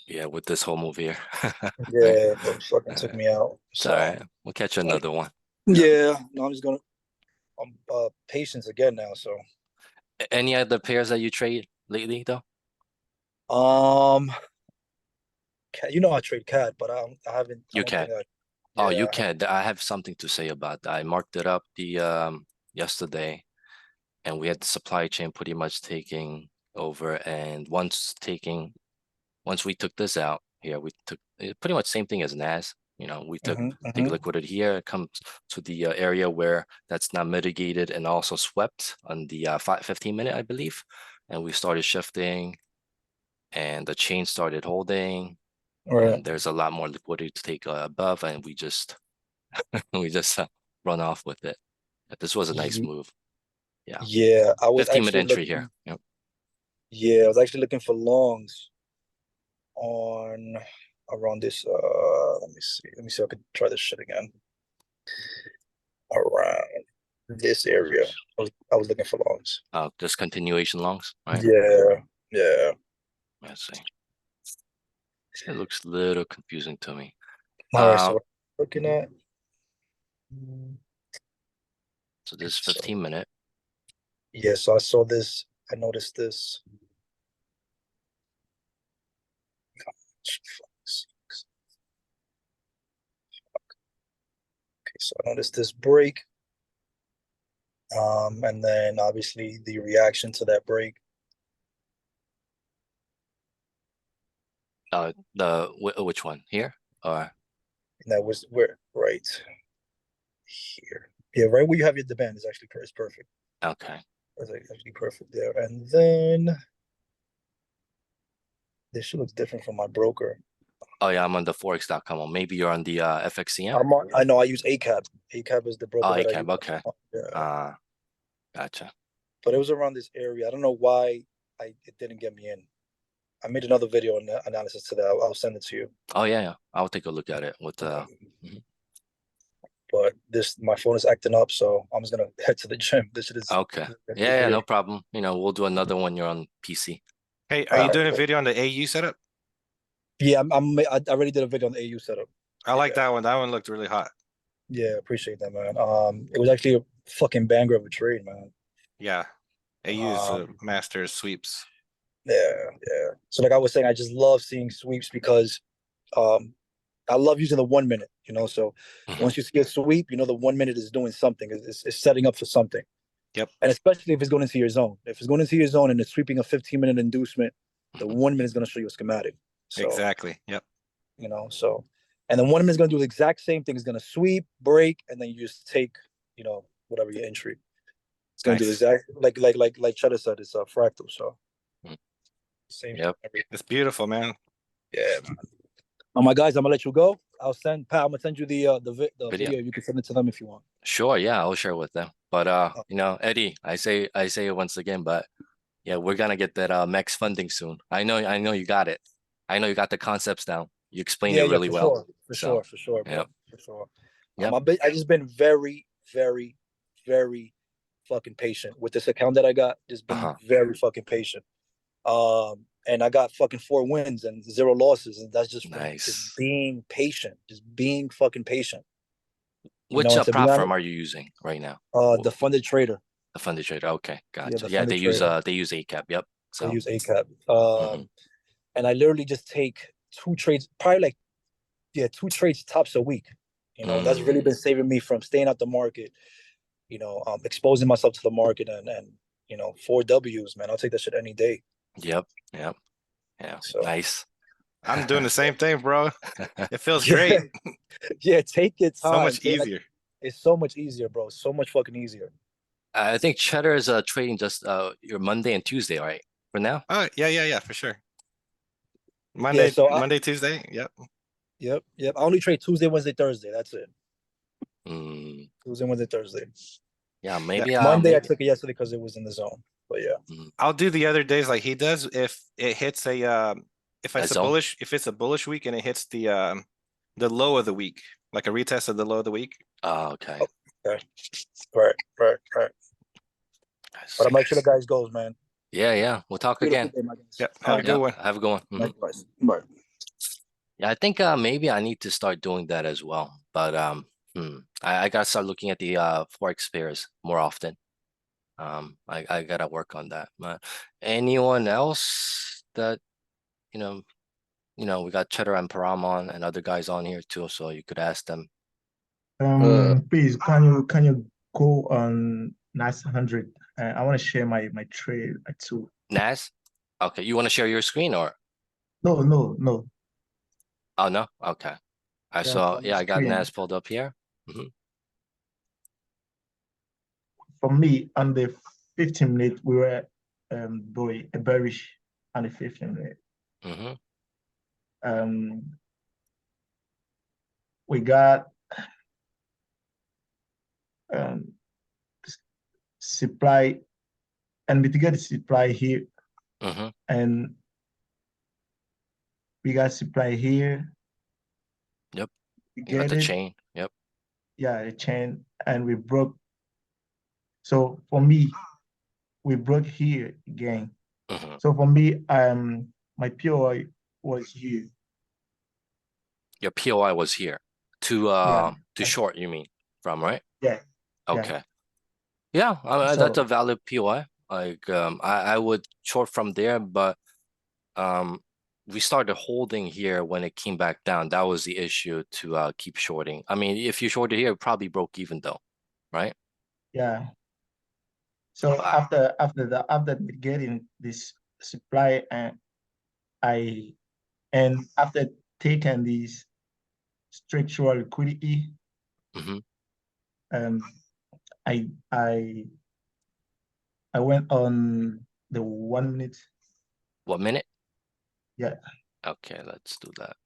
Speaker 1: Yeah, with this whole move here.
Speaker 6: yeah, it fucking took me out.
Speaker 1: It's
Speaker 6: So
Speaker 1: all right. We'll catch another one.
Speaker 6: yeah, no, I'm just gonna patience again now. So
Speaker 1: Any other pairs that you trade lately though?
Speaker 6: you know I trade CAD, but I haven't.
Speaker 1: You
Speaker 6: I don't think
Speaker 1: can.
Speaker 6: I.
Speaker 1: Oh,
Speaker 6: Yeah,
Speaker 1: you can. I have something to say about that. I marked it up the yesterday, and we had the supply chain pretty much taking over. And once we took this out here, we took pretty much same thing as NAS. You know, we took take liquidity here. It comes to the area where that's not mitigated and also swept on the 15 minute, I believe. And we started shifting, and the chain started holding.
Speaker 6: Right.
Speaker 1: And there's a lot more liquidity to take above, and we just run off with it. But this was a nice
Speaker 6: Ye-
Speaker 1: move. Yeah,
Speaker 6: Yeah, I was
Speaker 1: 15-minute
Speaker 6: actually
Speaker 1: entry
Speaker 6: looking.
Speaker 1: here. Yep.
Speaker 6: Yeah, I was actually looking for longs on around this. Let me see. Let me see if I could try this shit again. Around this area, I was looking for longs.
Speaker 1: Just continuation longs, right?
Speaker 6: Yeah, yeah.
Speaker 1: Let's see. It looks a little confusing to me.
Speaker 6: All right,
Speaker 1: Uh,
Speaker 6: so what I'm looking at.
Speaker 1: So this is
Speaker 6: So-
Speaker 1: 15-minute.
Speaker 6: Yeah, so I saw this. I noticed this. Okay, so I noticed this break. And then obviously the reaction to that break.
Speaker 1: Which one here? Or
Speaker 6: And that was where right here. Yeah, right where you have your demand is actually is perfect.
Speaker 1: okay.
Speaker 6: That's actually perfect there. And then this shit looks different from my broker.
Speaker 1: Oh yeah, I'm on the forex.com. Or maybe you're on the FXCM.
Speaker 6: I know I use ACAP. ACAP is the broker
Speaker 1: Oh,
Speaker 6: that I
Speaker 1: ACAP,
Speaker 6: use.
Speaker 1: okay.
Speaker 6: Yeah.
Speaker 1: Gotcha.
Speaker 6: But it was around this area. I don't know why it didn't get me in. I made another video on the analysis to that. I'll send it to you.
Speaker 1: Oh yeah. I'll take a look at it with
Speaker 6: But my phone is acting up, so I'm just gonna head to the gym. This shit is
Speaker 1: Okay. Yeah, no problem. You know, we'll do another one. You're on PC.
Speaker 2: Hey, are you doing a video on the AU setup?
Speaker 6: Yeah, I already did a video on the AU setup.
Speaker 2: I like
Speaker 6: Yeah.
Speaker 2: that one. That one looked really hot.
Speaker 6: Yeah, appreciate that, man. It was actually a fucking banger of a trade, man.
Speaker 2: Yeah. AU's masters sweeps.
Speaker 6: Yeah. So like I was saying, I just love seeing sweeps because I love using the 1 minute, so once you see a sweep, the 1 minute is doing something. It's setting up for something.
Speaker 2: Yep.
Speaker 6: And especially if it's going into your zone. If it's going into your zone and it's sweeping a 15-minute inducement, the 1 minute is going to show you a schematic. So,
Speaker 2: Exactly. Yep.
Speaker 6: so and then 1 minute is going to do the exact same thing. It's going to sweep, break, and then you just take, whatever your entry. It's going to do
Speaker 2: Nice.
Speaker 6: exactly like Cheddar said, it's a fractal. So same.
Speaker 1: Yep.
Speaker 2: It's beautiful, man.
Speaker 6: Yeah, man. My guys, I'm gonna let you go. I'm gonna send you the
Speaker 1: Video.
Speaker 6: video. You can send it to them if you want.
Speaker 1: Sure, yeah, I'll share with them. But Eddie, I say it once again, but yeah, we're gonna get that max funding soon. I know you got it. I know you got the concepts down. You explained it really
Speaker 6: for
Speaker 1: well.
Speaker 6: Sure, for
Speaker 1: So,
Speaker 6: sure, bro,
Speaker 1: yep.
Speaker 6: for sure.
Speaker 1: Yep.
Speaker 6: I just been very, very, very fucking patient with this account that I got. Just been very fucking patient. And I got fucking 4 wins and 0 losses, and that's just
Speaker 1: Nice.
Speaker 6: just being patient, just being fucking patient.
Speaker 1: Which
Speaker 6: and to be
Speaker 1: platform
Speaker 6: honest-
Speaker 1: are you using right now?
Speaker 6: The funded trader.
Speaker 1: The funded trader. Okay, gotcha.
Speaker 6: the
Speaker 1: Yeah,
Speaker 6: funded
Speaker 1: they use
Speaker 6: trader.
Speaker 1: they use ACAP. Yep.
Speaker 6: I
Speaker 1: So
Speaker 6: use ACAP. And I literally just take 2 trades, probably 2 trades tops a week. That's really been saving me from staying out the market, exposing myself to the market and 4 W's, man. I'll take that shit any day.
Speaker 1: Yep. Yeah.
Speaker 6: So
Speaker 1: Nice.
Speaker 2: I'm doing the same thing, bro. It feels
Speaker 6: Yeah.
Speaker 2: great.
Speaker 6: Yeah, take your time.
Speaker 2: So much
Speaker 6: man. Like,
Speaker 2: easier.
Speaker 6: it's so much easier, bro. So much fucking easier.
Speaker 1: I think Cheddar is trading just your Monday and Tuesday, right? For now.
Speaker 2: Oh, yeah, for sure. Monday,
Speaker 6: so
Speaker 2: Tuesday. Yep.
Speaker 6: Yep. I only trade Tuesday, Wednesday, Thursday. That's it.
Speaker 1: Mm,
Speaker 6: Tuesday, Wednesday, Thursday.
Speaker 1: yeah, maybe
Speaker 6: Monday I
Speaker 1: maybe-
Speaker 6: took it yesterday because it was in the zone. But yeah.
Speaker 2: I'll do the other days like he does if it hits if
Speaker 1: A
Speaker 2: it's
Speaker 1: zone?
Speaker 2: a bullish week and it hits the low of the week, like a retest of the low of the week.
Speaker 1: Oh, okay.
Speaker 6: Right.
Speaker 1: I
Speaker 6: But I'm
Speaker 1: see.
Speaker 6: make sure the guys goes, man.
Speaker 1: Yeah. We'll talk
Speaker 6: You have a
Speaker 1: again.
Speaker 6: good day, my guys.
Speaker 2: Yep, have a
Speaker 6: Alright,
Speaker 2: good
Speaker 1: Yeah,
Speaker 2: one.
Speaker 1: have a good one. Mhm.
Speaker 6: likewise. Bye.
Speaker 1: Yeah, I think maybe I need to start doing that as well. But I gotta start looking at the forex pairs more often. I gotta work on that. But anyone else that you know, we got Cheddar and Paramon and other guys on here too, so you could ask them.
Speaker 5: Please, can you go on NAS 100? I want to share my trade too.
Speaker 1: Naz? Okay, you want to share your screen or?
Speaker 5: No.
Speaker 1: Oh no? Okay. I
Speaker 5: Yeah,
Speaker 1: saw,
Speaker 5: from
Speaker 1: yeah, I got
Speaker 5: screen.
Speaker 1: Naz pulled up here.
Speaker 5: For me, on the 15 minute, we were doing a bearish on the 15 minute.
Speaker 1: Mm-hmm.
Speaker 5: We got supply and mitigate the supply here,
Speaker 1: Mm-hmm.
Speaker 5: and we got supply here.
Speaker 1: Yep.
Speaker 5: We
Speaker 1: You got
Speaker 5: get
Speaker 1: the
Speaker 5: it.
Speaker 1: chain. Yep.
Speaker 5: Yeah, a chain, and we broke. So for me, we broke here again.
Speaker 1: Mm-hmm.
Speaker 5: So for me, my POI was here.
Speaker 1: Your POI was here to
Speaker 5: Yeah.
Speaker 1: short, you mean, from, right?
Speaker 5: Yeah.
Speaker 1: Okay. Yeah, that's
Speaker 5: So
Speaker 1: a valid POI. Like I would short from there, but we started holding here when it came back down. That was the issue to keep shorting. I mean, if you shorted here, it probably broke even though, right?
Speaker 5: yeah. So
Speaker 1: Wow.
Speaker 5: after getting this supply, and after taking this structural liquidity,
Speaker 1: Mm-hmm.
Speaker 5: I went on the 1 minute.
Speaker 1: What minute?
Speaker 5: Yeah.
Speaker 1: Okay, let's do that.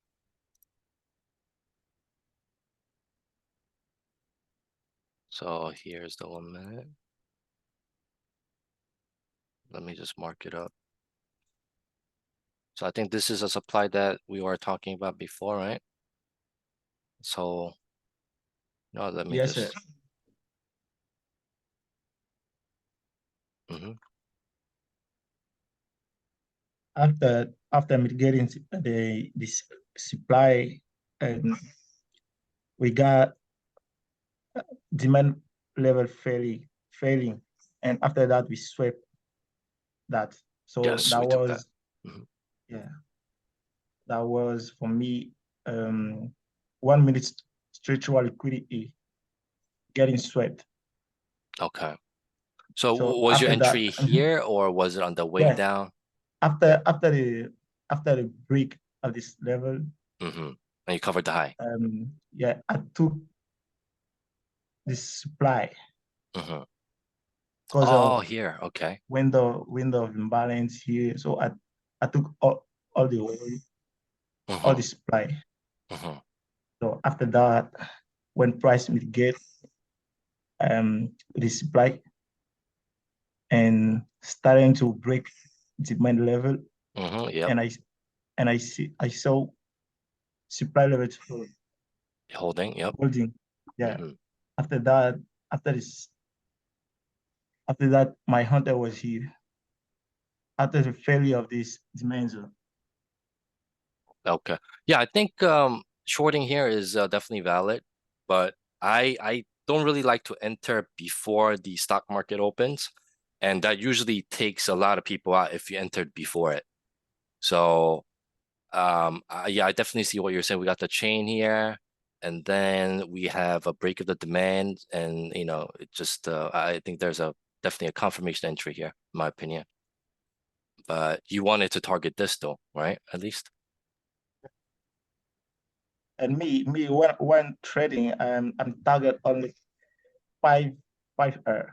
Speaker 1: So here's the 1 minute. Let me just mark it up. So I think this is a supply that we were talking about before, right? So no, let me
Speaker 5: Yes,
Speaker 1: just.
Speaker 5: sir.
Speaker 1: Mhm.
Speaker 5: After mitigating this supply, and we got demand level failing, and after that we swept that. So
Speaker 1: Yes,
Speaker 5: that
Speaker 1: we took that.
Speaker 5: was
Speaker 1: Mhm.
Speaker 5: yeah, that was for me 1 minute structural liquidity getting swept.
Speaker 1: Okay. So
Speaker 5: So
Speaker 1: was your
Speaker 5: after that,
Speaker 1: entry here or was it on the way
Speaker 5: yeah,
Speaker 1: down?
Speaker 5: after the break of this level,
Speaker 1: Mm-hmm. And you covered the high.
Speaker 5: yeah, I took this supply
Speaker 1: Mm-hmm.
Speaker 5: because
Speaker 1: Oh,
Speaker 5: of
Speaker 1: here. Okay.
Speaker 5: window of imbalance here. So I took all the way, all
Speaker 1: Mm-hmm.
Speaker 5: the supply.
Speaker 1: Mm-hmm.
Speaker 5: So after that, when price mitigate the supply and starting to break demand level,
Speaker 1: Mm-hmm. Yep.
Speaker 5: and I saw supply levels
Speaker 1: Holding. Yep.
Speaker 5: holding. Yeah.
Speaker 1: Mm-hmm.
Speaker 5: After that, after that, my hunter was here. After the failure of this demand zone.
Speaker 1: Okay. Yeah, I think shorting here is definitely valid, but I don't really like to enter before the stock market opens, and that usually takes a lot of people out if you entered before it. So yeah, I definitely see what you're saying. We got the chain here, and then we have a break of the demand, and it just I think there's definitely a confirmation entry here, in my opinion. But you wanted to target this though, right? At least.
Speaker 5: And me when trading, I'm target only five five R.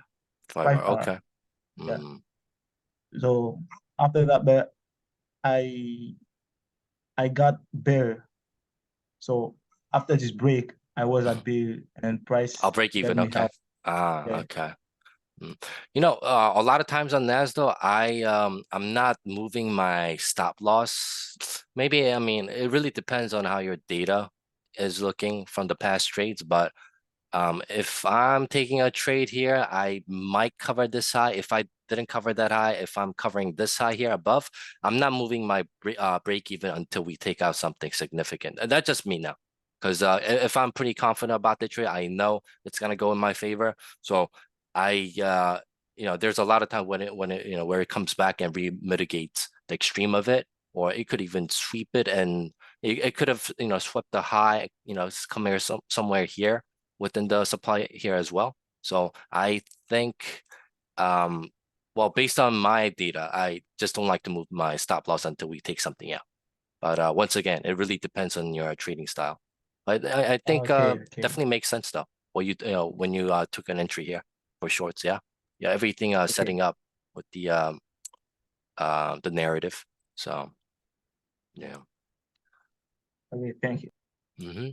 Speaker 1: 5 hour.
Speaker 5: 5R.
Speaker 1: Okay.
Speaker 5: Yeah.
Speaker 1: Mm,
Speaker 5: So after that, but I got bear. So after this break, I was at bear and price
Speaker 1: I'll break
Speaker 5: let
Speaker 1: even.
Speaker 5: me
Speaker 1: Okay.
Speaker 5: help.
Speaker 1: Ah,
Speaker 5: Yeah.
Speaker 1: okay. A lot of times on Nasdaq, I'm not moving my stop loss. Maybe, I mean, it really depends on how your data is looking from the past trades, but If I'm taking a trade here, I might cover this high. If I didn't cover that high, if I'm covering this high here above, I'm not moving my break even until we take out something significant. And that's just me now. Because if I'm pretty confident about the trade, I know it's gonna go in my favor. So I there's a lot of time when it where it comes back and mitigates the extreme of it, or it could even sweep it, and it could have swept the high, it's come here somewhere here within the supply here as well. So I think, well, based on my data, I just don't like to move my stop loss until we take something out. But once again, it really depends on your trading style. But I think
Speaker 5: Okay.
Speaker 1: definitely makes sense though. Well, when you took an entry here for shorts, yeah, everything setting up with the narrative. So yeah.
Speaker 5: Okay, thank you.
Speaker 1: Mm-hmm.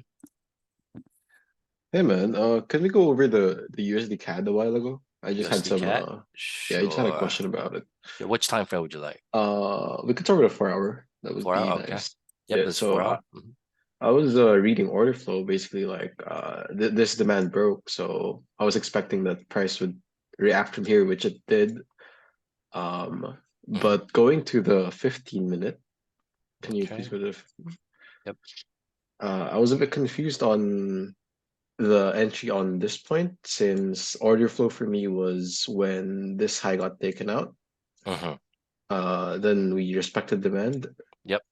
Speaker 4: Hey man, can we go over the USD CAD a while ago? I just had
Speaker 1: USD
Speaker 4: some
Speaker 1: CAD?
Speaker 4: yeah, I just had a
Speaker 1: Sure.
Speaker 4: question about it.
Speaker 1: Yeah, which time frame would you like?
Speaker 4: We could start with a 4 hour. That would
Speaker 1: 4
Speaker 4: be
Speaker 1: hour? Okay.
Speaker 4: nice.
Speaker 1: Yep,
Speaker 4: Yeah,
Speaker 1: this
Speaker 4: so
Speaker 1: 4 hour. Mhm.
Speaker 4: I was reading order flow basically like this demand broke, so I was expecting that the price would react from here, which it did. But going to the 15-minute, can you please
Speaker 1: Okay.
Speaker 4: go to
Speaker 1: Yep.
Speaker 4: I was a bit confused on the entry on this point since order flow for me was when this high got taken out.
Speaker 1: Mm-hmm.
Speaker 4: Then we respected demand.
Speaker 1: Yep.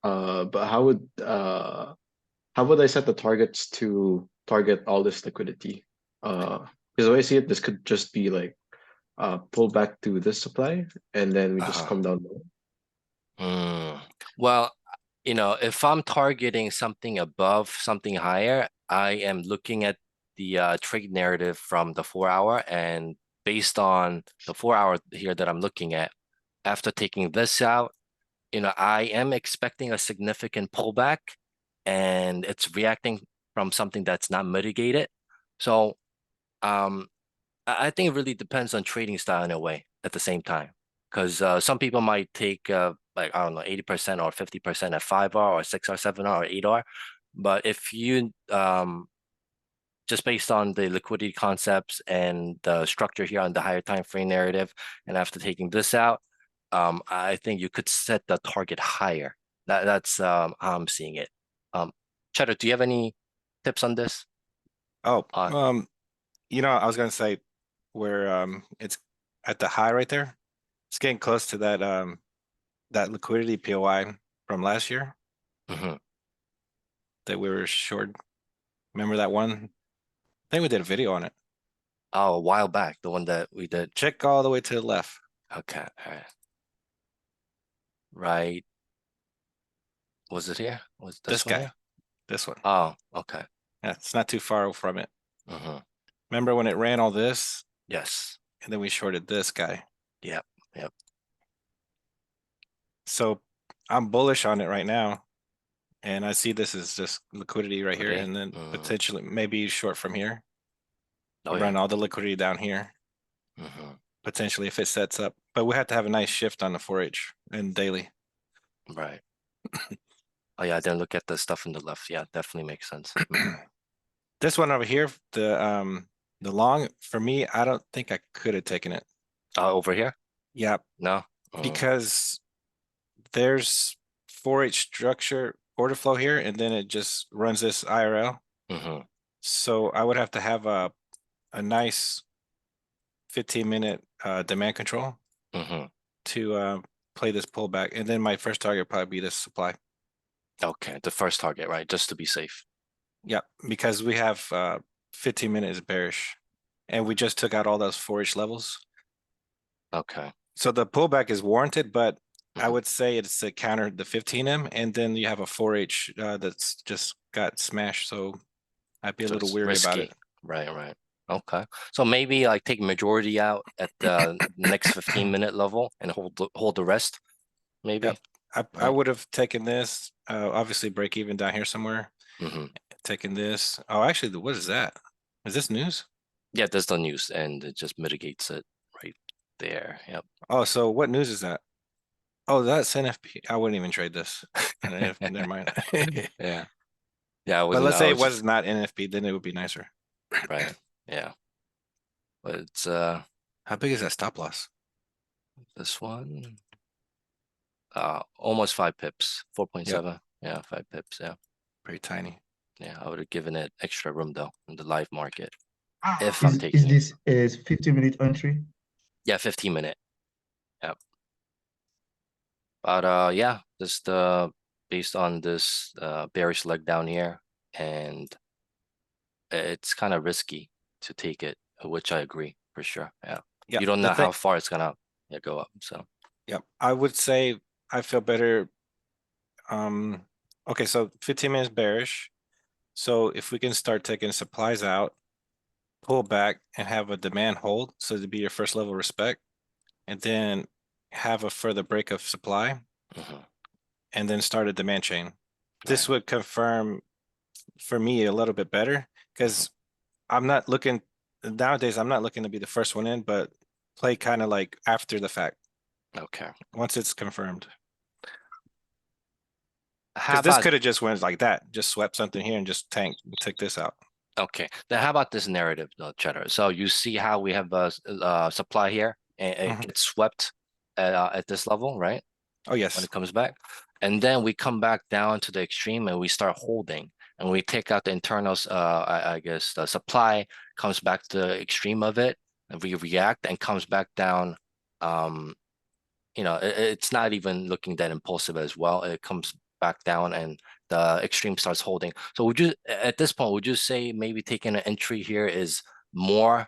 Speaker 4: But how would I set the targets to target all this liquidity? Because the way I see it, this could just be like pull back to this supply and then we just
Speaker 1: Uh-huh.
Speaker 4: come down low.
Speaker 1: Well, if I'm targeting something above something higher, I am looking at the trade narrative from the 4 hour, and based on the 4 hour here that I'm looking at, after taking this out, I am expecting a significant pullback, and it's reacting from something that's not mitigated. So I think it really depends on trading style in a way at the same time. Because some people might take like, I don't know, 80% or 50% at 5R or 6R, 7R or 8R. But if you just based on the liquidity concepts and the structure here on the higher time frame narrative, and after taking this out, I think you could set the target higher. That's how I'm seeing it. Cheddar, do you have any tips on this?
Speaker 2: Oh,
Speaker 1: Uh,
Speaker 2: I was gonna say where it's at the high right there. It's getting close to that liquidity POI from last year
Speaker 1: mhm.
Speaker 2: that we were short. Remember that one? I think we did a video on it.
Speaker 1: Oh, a while back, the one that we did.
Speaker 2: Check all the way to the left.
Speaker 1: Okay, all right. Right. Was it here? Was
Speaker 2: This
Speaker 1: one
Speaker 2: guy,
Speaker 1: here?
Speaker 2: this one.
Speaker 1: Oh, okay.
Speaker 2: Yeah, it's not too far from it.
Speaker 1: Mm-hmm.
Speaker 2: Remember when it ran all this
Speaker 1: Yes.
Speaker 2: and then we shorted this guy?
Speaker 1: Yep.
Speaker 2: So I'm bullish on it right now. And I see this as just liquidity right here,
Speaker 1: Okay.
Speaker 2: and then potentially maybe short from here.
Speaker 1: Oh,
Speaker 2: Run
Speaker 1: yeah.
Speaker 2: all the liquidity down here,
Speaker 1: Mm-hmm.
Speaker 2: potentially if it sets up. But we have to have a nice shift on the 4H and daily.
Speaker 1: Right. Oh, yeah, I didn't look at the stuff on the left. Yeah, definitely makes sense. Mhm.
Speaker 2: This one over here, the long, for me, I don't think I could have taken it.
Speaker 1: Over here?
Speaker 2: Yeah,
Speaker 1: No?
Speaker 2: because there's 4H structure order flow here, and then it just runs this IRL.
Speaker 1: Mm-hmm.
Speaker 2: So I would have to have a nice 15-minute demand control
Speaker 1: Mm-hmm.
Speaker 2: to play this pullback. And then my first target would probably be this supply.
Speaker 1: Okay, the first target, right? Just to be safe.
Speaker 2: Yeah, because we have 15 minutes bearish, and we just took out all those 4H levels.
Speaker 1: Okay.
Speaker 2: So the pullback is warranted, but I
Speaker 1: Mhm.
Speaker 2: would say it's to counter the 15M, and then you have a 4H that's just got smashed. So I'd be a
Speaker 1: So
Speaker 2: little
Speaker 1: it's
Speaker 2: weary about
Speaker 1: risky.
Speaker 2: it.
Speaker 1: Right. Okay. So maybe like take majority out at the next 15-minute level and hold the rest, maybe.
Speaker 2: Yep. I
Speaker 1: Right.
Speaker 2: would have taken this, obviously break even down here somewhere,
Speaker 1: Mm-hmm.
Speaker 2: taken this. Oh, actually, what is that? Is this news?
Speaker 1: Yeah, there's the news, and it just mitigates it right there. Yep.
Speaker 2: Oh, so what news is that? Oh, that's NFP. I wouldn't even trade this. Never mind.
Speaker 1: Yeah. Yeah, I
Speaker 2: But
Speaker 1: wasn't.
Speaker 2: let's
Speaker 1: I
Speaker 2: say it
Speaker 1: was
Speaker 2: was
Speaker 1: just
Speaker 2: not NFP, then it would be nicer.
Speaker 1: right, yeah. But it's,
Speaker 2: How big is that stop loss?
Speaker 1: this one. Almost 5 pips, 4.7, yeah, 5 pips, yeah.
Speaker 2: Pretty tiny.
Speaker 1: Yeah, I would have given it extra room though in the live market. If I'm
Speaker 5: Is
Speaker 1: taking it.
Speaker 5: this is 50-minute entry?
Speaker 1: Yeah, 15 minute. Yep. But yeah, just based on this bearish leg down here, and it's kind of risky to take it, which I agree for sure. Yeah.
Speaker 2: Yeah,
Speaker 1: You don't
Speaker 2: the
Speaker 1: know
Speaker 2: thing-
Speaker 1: how far it's gonna go up. So
Speaker 2: Yep, I would say I feel better. Okay, so 15 minutes bearish. So if we can start taking supplies out, pull back and have a demand hold, so to be your first level respect, and then have a further break of supply,
Speaker 1: mhm,
Speaker 2: and then start a demand chain. This
Speaker 1: right.
Speaker 2: would confirm for me a little bit better, because I'm not looking nowadays, I'm not looking to be the first one in, but play kind of like after the fact,
Speaker 1: Okay.
Speaker 2: once it's confirmed.
Speaker 1: How
Speaker 2: Because this
Speaker 1: about
Speaker 2: could have just went like that, just swept something here and just took this out.
Speaker 1: okay? Then how about this narrative, though, Cheddar? So you see how we have a supply here, and it
Speaker 2: Mhm.
Speaker 1: gets swept at this level, right?
Speaker 2: Oh,
Speaker 1: When
Speaker 2: yes.
Speaker 1: it comes back, and then we come back down to the extreme and we start holding, and we take out the internals. I guess the supply comes back to the extreme of it, and we react and comes back down. It's not even looking that impulsive as well. It comes back down and the extreme starts holding. So would you, at this point, would you say maybe taking an entry here is more,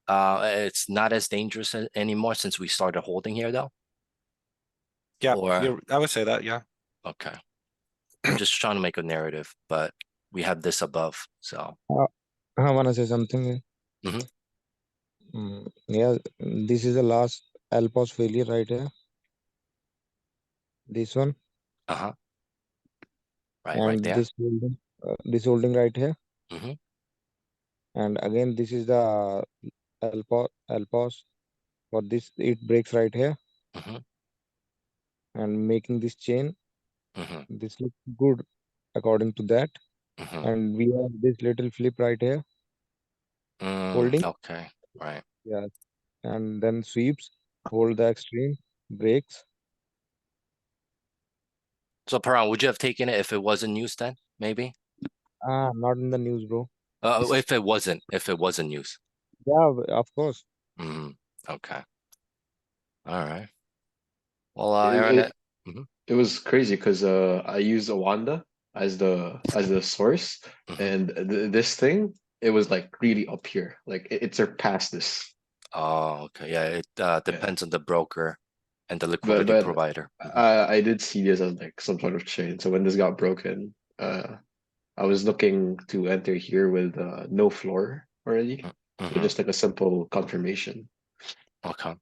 Speaker 1: it's not as dangerous anymore since we started holding here though?
Speaker 2: Yeah,
Speaker 1: Or,
Speaker 2: I would say that, yeah.
Speaker 1: okay. I'm just trying to make a narrative, but we have this above, so.
Speaker 3: I wanna say something here.
Speaker 1: Mhm.
Speaker 3: Yeah, this is the last Alpos failure right here. This one
Speaker 1: Uh-huh. Right
Speaker 3: and
Speaker 1: there.
Speaker 3: this holding right here,
Speaker 1: Mhm.
Speaker 3: and again this is the Alpos. For this, it breaks right here
Speaker 1: Mhm.
Speaker 3: and making this chain.
Speaker 1: Mhm.
Speaker 3: This looks good according to that,
Speaker 1: Mhm.
Speaker 3: and we have this little flip right here, holding.
Speaker 1: Okay, right.
Speaker 3: Yeah, and then sweeps, hold the extreme, breaks.
Speaker 1: So Parang, would you have taken it if it wasn't news then? Maybe?
Speaker 3: Not in the news, bro.
Speaker 1: If it wasn't news.
Speaker 3: Yeah, of course.
Speaker 1: Okay. All right. Well,
Speaker 4: It
Speaker 1: Aaron,
Speaker 4: it,
Speaker 1: mhm,
Speaker 4: it was crazy because I used Awanda as the source,
Speaker 1: mhm.
Speaker 4: and this thing it was like really up here, like it surpassed this.
Speaker 1: Oh, okay. Yeah, it
Speaker 4: Yeah.
Speaker 1: depends on the broker and the
Speaker 4: But
Speaker 1: liquidity provider. Mhm.
Speaker 4: I did see this as like some sort of chain. So when this got broken, I was looking to enter here with no floor already, so
Speaker 1: Mhm.
Speaker 4: just like a simple confirmation.
Speaker 1: Okay.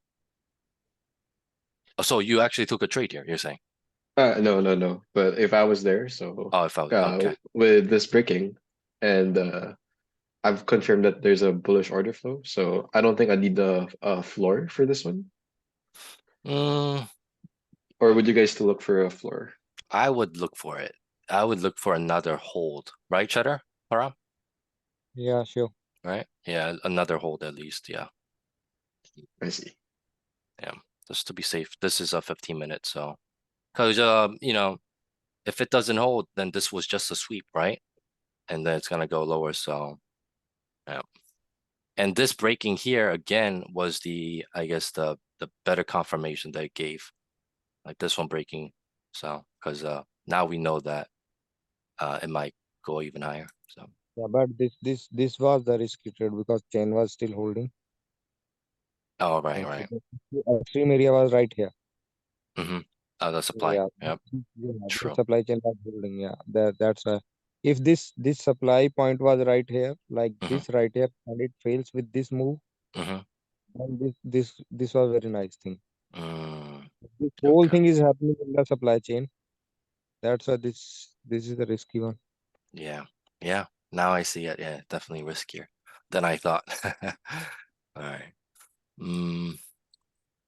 Speaker 1: Oh, so you actually took a trade here, you're saying?
Speaker 4: No, no, no. But if I was there, so
Speaker 1: Oh, if I was okay.
Speaker 4: with this breaking, and I've confirmed that there's a bullish order flow, so I don't think I need the floor for this one.
Speaker 1: Mm,
Speaker 4: Or would you guys still look for a floor?
Speaker 1: I would look for it. I would look for another hold, right, Cheddar? Param?
Speaker 3: Yeah, sure.
Speaker 1: Right? Yeah, another hold at least. Yeah.
Speaker 4: I see.
Speaker 1: Yeah. Just to be safe. This is a 15 minute, so because if it doesn't hold, then this was just a sweep, right? And then it's gonna go lower. So yeah. And this breaking here again was I guess the better confirmation that it gave. Like this one breaking. So because now we know that it might go even higher. So
Speaker 3: Yeah, but this was the risky trade because chain was still holding.
Speaker 1: oh right,
Speaker 3: And
Speaker 1: right.
Speaker 3: the extreme area was right here.
Speaker 1: Mm-hmm. The supply.
Speaker 3: Yeah,
Speaker 1: Yep.
Speaker 3: yeah, the
Speaker 1: True.
Speaker 3: supply chain was holding. Yeah, that's if this supply point was right here, like
Speaker 1: Mm-hmm.
Speaker 3: this right here, and it fails with this move,
Speaker 1: Mm-hmm.
Speaker 3: and this was very nice thing.
Speaker 1: Mm,
Speaker 3: This whole
Speaker 1: okay.
Speaker 3: thing is happening in the supply chain. That's why this is the risky one.
Speaker 1: Yeah. Yeah. Now I see it. Yeah, definitely riskier than I thought. All right.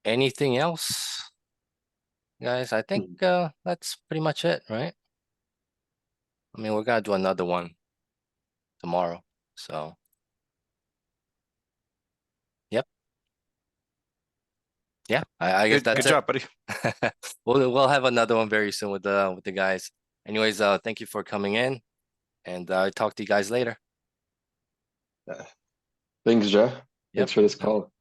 Speaker 1: Anything else, guys? I think that's pretty much it, right? I mean, we're gonna do another one tomorrow. So Yeah, I guess
Speaker 2: Good
Speaker 1: that's
Speaker 2: job, buddy.
Speaker 1: it. We'll have another one very soon with the guys. Anyways, thank you for coming in, and talk to you guys later.
Speaker 4: Thanks, Jeff.
Speaker 1: Yep.
Speaker 4: Thanks for this call.